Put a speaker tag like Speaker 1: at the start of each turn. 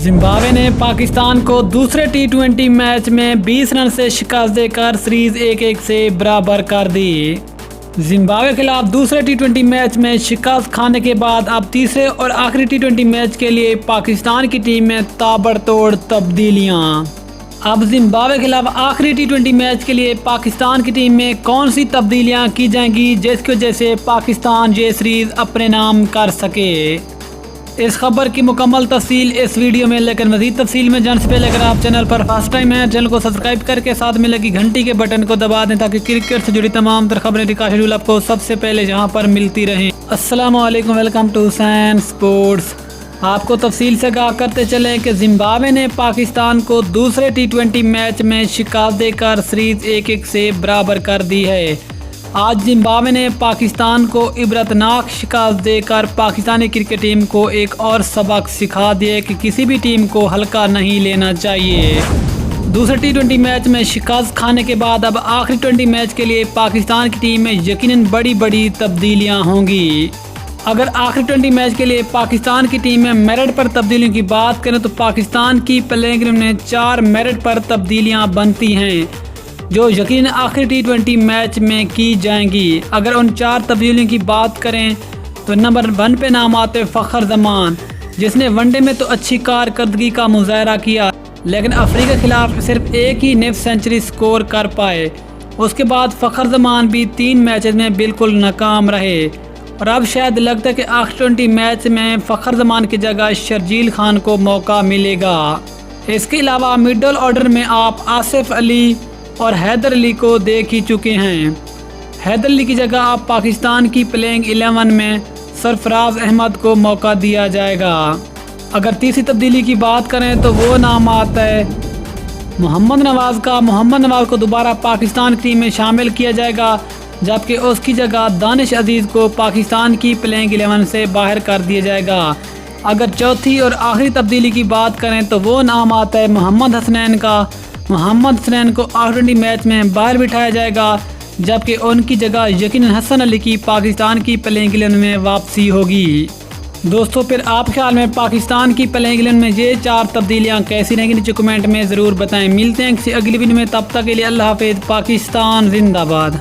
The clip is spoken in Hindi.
Speaker 1: जिम्बाब्वे ने पाकिस्तान को दूसरे टी20 मैच में 20 रन से शिकस्त देकर सीरीज 1-1 से बराबर कर दी। जिम्बाब्वे के खिलाफ दूसरे टी20 मैच में शिकस्त खाने के बाद अब तीसरे और आखिरी टी20 मैच के लिए पाकिस्तान की टीम में ताबड़तोड़ तब्दीलियां। अब जिम्बाब्वे के खिलाफ आखिरी टी20 मैच के लिए पाकिस्तान की टीम में कौन सी तब्दीलियां की जाएंगी जिसकी वजह से पाकिस्तान ये सीरीज अपने नाम कर सके। इस खबर की मुकम्मल तफसील इस वीडियो में, लेकिन मजीद तफसील में जाने से पहले अगर आप चैनल पर फर्स्ट टाइम हैं, चैनल को सब्सक्राइब करके साथ में लगी घंटी के बटन को दबा दें ताकि क्रिकेट से जुड़ी तमाम तर खबरें का शेड्यूल आपको सबसे पहले यहाँ पर मिलती रहें। अस्सलाम वालेकुम, वेलकम टू हुसैन स्पोर्ट्स। आपको तफसील से आगाह करते चलें कि जिम्बाब्वे ने पाकिस्तान को दूसरे टी20 मैच में शिकस्त देकर सीरीज 1-1 से बराबर कर दी है। आज जिम्बाब्वे ने पाकिस्तान को इबरतनाक शिकस्त देकर पाकिस्तानी क्रिकेट टीम को एक और सबक सिखा दिया कि किसी भी टीम को हल्का नहीं लेना चाहिए। दूसरे टी20 मैच में शिकस्त खाने के बाद अब आखिरी 20 मैच के लिए पाकिस्तान की टीम में यकीनन बड़ी बड़ी तब्दीलियां होंगी। अगर आखिरी 20 मैच के लिए पाकिस्तान की टीम में मेरिट पर तब्दीलियों की बात करें तो पाकिस्तान की प्लेइंग इलेवन में 4 मेरिट पर तब्दीलियां बनती हैं जो यकीन आखिरी टी20 मैच में की जाएंगी। अगर उन 4 तब्दीलियों की बात करें तो नंबर 1 पे नाम आते फ़खर ज़मान, जिसने वनडे में तो अच्छी कारकर्दगी का मुजाहरा किया लेकिन अफ्रीका के खिलाफ सिर्फ एक ही निफ सेंचुरी स्कोर कर पाए। उसके बाद फ़खर ज़मान भी 3 मैचेस में बिल्कुल नाकाम रहे और अब शायद लगता है कि आखिरी 20 मैच में फ़खर ज़मान की जगह शर्जील खान को मौका मिलेगा। इसके अलावा मिडल ऑर्डर में आप आसिफ अली और हैदर अली को देख ही चुके हैं। हैदर अली की जगह आप पाकिस्तान की प्लेइंग 11 में सरफराज अहमद को मौका दिया जाएगा। अगर तीसरी तब्दीली की बात करें तो वो नाम आता है मोहम्मद नवाज़ का। मोहम्मद नवाज़ को दोबारा पाकिस्तान की टीम में शामिल किया जाएगा जबकि उसकी जगह दानिश अजीज़ को पाकिस्तान की प्लेइंग 11 से बाहर कर दिया जाएगा। अगर चौथी और आखिरी तब्दीली की बात करें तो वो नाम आता है मोहम्मद हसनैन का। मोहम्मद हसनैन को आखिरी मैच में बाहर बिठाया जाएगा जबकि उनकी जगह यकीनन हसन अली की पाकिस्तान की प्लेइंग 11 में वापसी होगी। दोस्तों, फिर आप ख्याल में पाकिस्तान की प्लेइंग 11 में ये 4 तब्दीलियां कैसी रहेंगी नीचे कमेंट में ज़रूर बताएं। मिलते हैं किसी अगली वीडियो में, तब तक के लिए अल्लाह हाफिज़। पाकिस्तान जिंदाबाद।